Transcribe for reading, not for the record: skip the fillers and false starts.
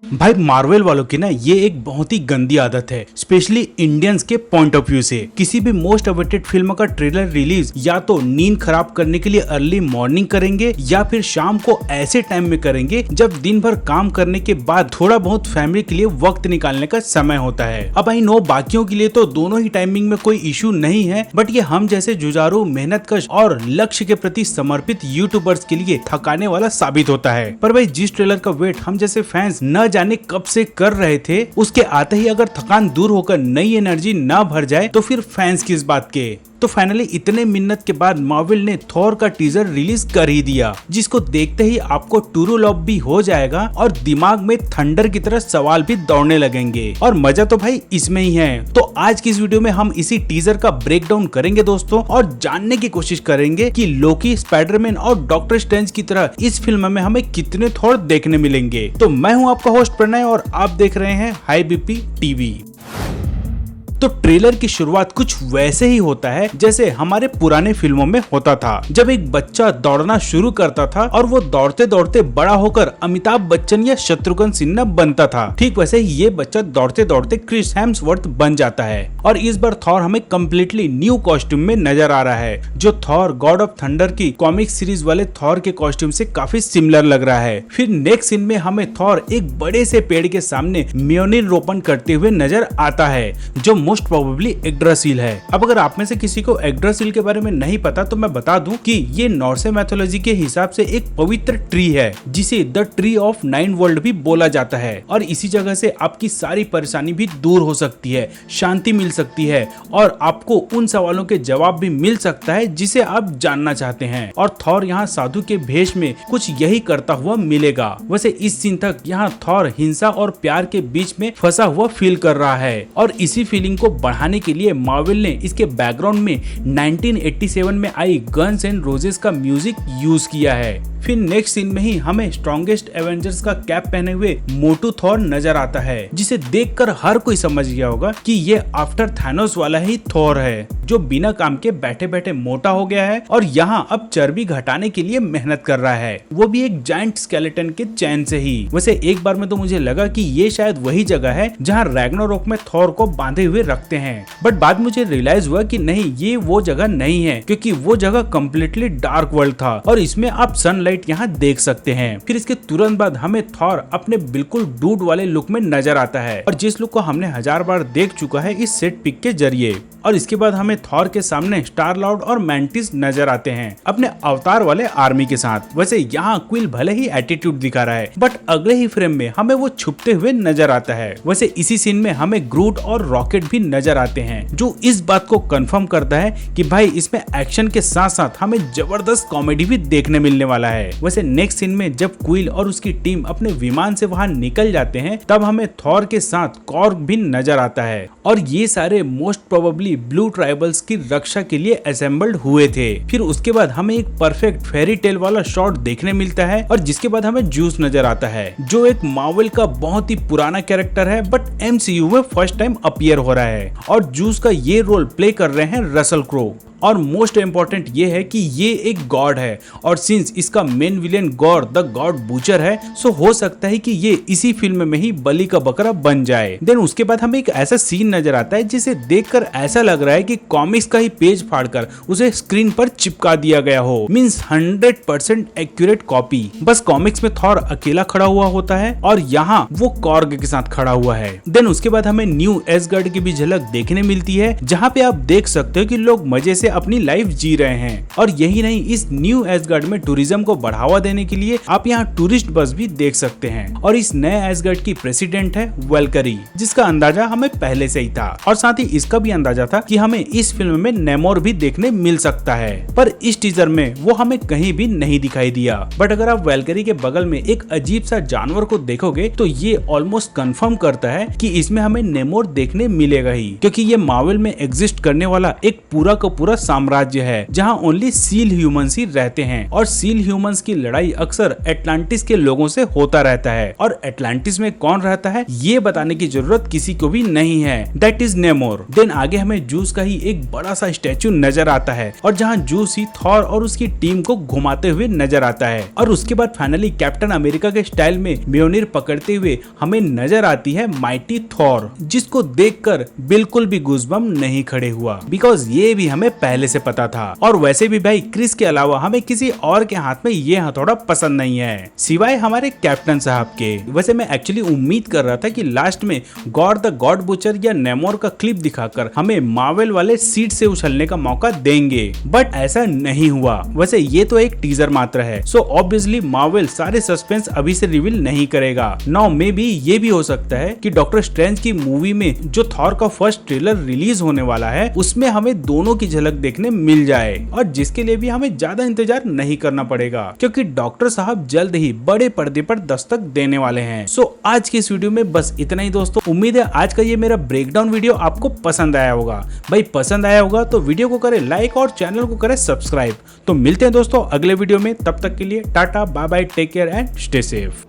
भाई मार्वल वालों की ना ये एक बहुत ही गंदी आदत है, स्पेशली इंडियंस के पॉइंट ऑफ व्यू से। किसी भी मोस्ट अवेटेड फिल्म का ट्रेलर रिलीज या तो नींद खराब करने के लिए अर्ली मॉर्निंग करेंगे या फिर शाम को ऐसे टाइम में करेंगे जब दिन भर काम करने के बाद थोड़ा बहुत फैमिली के लिए वक्त निकालने का समय होता है। अब आई नो बाकियों के लिए तो दोनों ही टाइमिंग में कोई इशू नहीं है, बट ये हम जैसे जुझारू, मेहनतकश और लक्ष्य के प्रति समर्पित यूट्यूबर्स के लिए थकाने वाला साबित होता है। पर भाई जिस ट्रेलर का वेट हम जैसे फैंस न जाने कब से कर रहे थे, उसके आते ही अगर थकान दूर होकर नई एनर्जी ना भर जाए तो फिर फैंस किस बात के। तो फाइनली इतने मिन्नत के बाद मार्वल ने थॉर का टीजर रिलीज कर ही दिया, जिसको देखते ही आपको टूरू लव भी हो जाएगा और दिमाग में थंडर की तरह सवाल भी दौड़ने लगेंगे। और मजा तो भाई इसमें ही है। तो आज की इस वीडियो में हम इसी टीजर का ब्रेकडाउन करेंगे दोस्तों, और जानने की कोशिश करेंगे कि लोकी, स्पाइडरमैन और डॉक्टर स्ट्रेंज की तरह इस फिल्म में हमें कितने थॉर देखने मिलेंगे। तो मैं हूँ आपका होस्ट प्रणय और आप देख रहे हैं हाई बीपी टीवी। तो ट्रेलर की शुरुआत कुछ वैसे ही होता है जैसे हमारे पुराने फिल्मों में होता था, जब एक बच्चा दौड़ना शुरू करता था और वो दौड़ते दौड़ते बड़ा होकर अमिताभ बच्चन या शत्रुघ्न सिन्हा बनता था। ठीक वैसे ही ये बच्चा दौड़ते दौड़ते क्रिस हेम्सवर्थ बन जाता है। और इस बार थॉर हमें कम्प्लीटली न्यू कॉस्ट्यूम में नजर आ रहा है, जो थॉर गॉड ऑफ थंडर की कॉमिक सीरीज वाले थॉर के कॉस्ट्यूम से काफी सिमिलर लग रहा है। फिर नेक्स्ट सीन में हमें थॉर एक बड़े से पेड़ के सामने म्योनिर रोपण करते हुए नजर आता है, जो मोस्ट प्रोबेबली यग्ड्रासिल है। अब अगर आप में से किसी को यग्ड्रासिल के बारे में नहीं पता तो मैं बता दूं कि ये नॉर्से मैथोलॉजी के हिसाब से एक पवित्र ट्री है, जिसे द ट्री ऑफ 9 वर्ल्ड भी बोला जाता है। और इसी जगह से आपकी सारी परेशानी भी दूर हो सकती है, शांति मिल सकती है और आपको उन सवालों के जवाब भी मिल सकता है जिसे आप जानना चाहते हैं। और थॉर यहाँ साधु के भेष में कुछ यही करता हुआ मिलेगा। वैसे इस सीन तक यहाँ थॉर हिंसा और प्यार के बीच में फंसा हुआ फील कर रहा है, और इसी फीलिंग को बढ़ाने के लिए मार्वल ने इसके बैकग्राउंड में 1987 में आई गन्स एंड रोजेस का म्यूजिक यूज किया है। फिर नेक्स्ट सीन में ही हमें स्ट्रॉन्गेस्ट एवेंजर्स का कैप पहने हुए मोटू थॉर नजर आता है, जिसे देखकर हर कोई समझ गया होगा कि ये आफ्टर थैनोस वाला ही थॉर है, जो बिना काम के बैठे बैठे मोटा हो गया है और यहाँ अब चर्बी घटाने के लिए मेहनत कर रहा है, वो भी एक जायंट स्केलेटन के चैन से ही। वैसे एक बार में तो मुझे लगा कि ये शायद वही जगह है जहाँ रैग्नारोक में थॉर को बांधे हुए रखते हैं, बट बाद मुझे रियलाइज हुआ कि नहीं, ये वो जगह नहीं है, क्योंकि वो जगह कम्प्लीटली डार्क वर्ल्ड था और इसमें आप सनलाइट यहाँ देख सकते हैं। फिर इसके तुरंत बाद हमें थॉर अपने बिल्कुल डूड वाले लुक में नजर आता है, और जिस लुक को हमने 1000 बार देख चुका है इस सेट पिक के जरिए। और इसके बाद हमें थॉर के सामने स्टार लॉर्ड और मैंटिस नजर आते हैं अपने अवतार वाले आर्मी के साथ। वैसे यहाँ क्विल भले ही एटीट्यूड दिखा रहा है, बट अगले ही फ्रेम में हमें वो छुपते हुए नजर आता है। वैसे इसी सीन में हमें ग्रूट और रॉकेट भी नजर आते हैं, जो इस बात को कंफर्म करता है कि भाई इसमें एक्शन के साथ साथ हमें जबरदस्त कॉमेडी भी देखने मिलने वाला है। वैसे नेक्स्ट सीन में जब क्विल और उसकी टीम अपने विमान से वहां निकल जाते हैं, तब हमें थॉर के साथ कॉर्ग भी नजर आता है, और ये सारे मोस्ट प्रोबेबली ब्लू ट्राइबल्स की रक्षा के लिए असेंबल्ड हुए थे। फिर उसके बाद हमें एक परफेक्ट फेरी टेल वाला शॉट देखने मिलता है, और जिसके बाद हमें जूस नजर आता है, जो एक मार्वल का बहुत ही पुराना कैरेक्टर है बट MCU में फर्स्ट टाइम अपीयर हो रहा है, और जूस का ये रोल प्ले कर रहे हैं रसल क्रो। और मोस्ट इम्पोर्टेंट ये है कि ये एक गॉड है, और सिंस इसका main villain God the God butcher है, सो हो सकता है कि ये इसी फिल्म में ही बलि का बकरा बन जाए। देन उसके बाद हमें एक ऐसा सीन नजर आता है जिसे देखकर ऐसा लग रहा है कि कॉमिक्स का ही पेज फाड़कर उसे स्क्रीन पर चिपका दिया गया हो, मींस 100% एक्यूरेट कॉपी। बस कॉमिक्स में थॉर अकेला खड़ा हुआ होता है और यहाँ वो कॉर्ग के साथ खड़ा हुआ है। देन उसके बाद हमें न्यू एसगर्ड की भी झलक देखने मिलती है, जहाँ पे आप देख सकते हो कि लोग मजे से अपनी लाइफ जी रहे हैं। और यही नहीं, इस न्यू एसगर्ड में टूरिज्म को बढ़ावा देने के लिए आप यहाँ टूरिस्ट बस भी देख सकते हैं। और इस नए एसगर्ड की प्रेसिडेंट है वेलकरी, जिसका अंदाजा हमें पहले से ही था, और साथ ही इसका भी अंदाजा था कि हमें इस फिल्म में नेमोर भी देखने मिल सकता है, पर इस टीजर में वो हमें कहीं भी नहीं दिखाई दिया। बट अगर आप वेलकरी के बगल में एक अजीब सा जानवर को देखोगे तो ये ऑलमोस्ट कंफर्म करता है कि इसमें हमें नेमोर देखने मिलेगा ही, क्योंकि ये मार्वल में एग्जिस्ट करने वाला एक पूरा का पूरा साम्राज्य है जहाँ ओनली सील ह्यूमंस ही रहते हैं और सील ह्यूमंस की लड़ाई अक्सर एटलांटिस के लोगों से होता रहता है। और एटलांटिस में कौन रहता है ये बताने की जरूरत किसी को भी नहीं है, दैट इज नेमोर। देन आगे हमें जूस का ही एक बड़ा सा स्टैचू नजर आता है और जहाँ जूस ही थॉर और उसकी टीम को घुमाते हुए नजर आता है। और उसके बाद फाइनली कैप्टन अमेरिका के स्टाइल में म्योनिर पकड़ते हुए हमें नजर आती है माइटी थॉर, जिसको देखकर बिल्कुल भी गूज़बम्प नहीं खड़े हुआ, बिकॉज ये भी हमें पहले से पता था। और वैसे भी भाई क्रिस के अलावा हमें किसी और के हाथ में ये हथौड़ा पसंद नहीं है सिवाय हमारे कैप्टन साहब के। वैसे मैं एक्चुअली उम्मीद कर रहा था कि लास्ट में गॉड द गॉड बुचर या नेमोर का क्लिप दिखाकर हमें मार्वल वाले सीट से उछलने का मौका देंगे, बट ऐसा नहीं हुआ। वैसे ये तो एक टीजर मात्र है, सो ऑब्वियसली मार्वल सारे सस्पेंस अभी से रिवील नहीं करेगा। नाउ मे बी ये भी हो सकता है कि डॉक्टर स्ट्रेंज की मूवी में जो थॉर का फर्स्ट ट्रेलर रिलीज होने वाला है उसमें हमें दोनों की झलक देखने मिल जाए, और जिसके लिए भी हमें ज्यादा इंतजार नहीं करना पड़ेगा क्योंकि डॉक्टर साहब जल्द ही बड़े पर्दे पर दस्तक देने वाले हैं। सो आज की इस वीडियो में बस इतना ही दोस्तों। उम्मीद है आज का ये मेरा ब्रेकडाउन वीडियो आपको पसंद आया होगा। भाई पसंद आया होगा तो वीडियो को करें लाइक और चैनल को करें सब्सक्राइब। तो मिलते हैं दोस्तों अगले वीडियो में, तब तक के लिए ta-ta bye bye, take care and stay safe.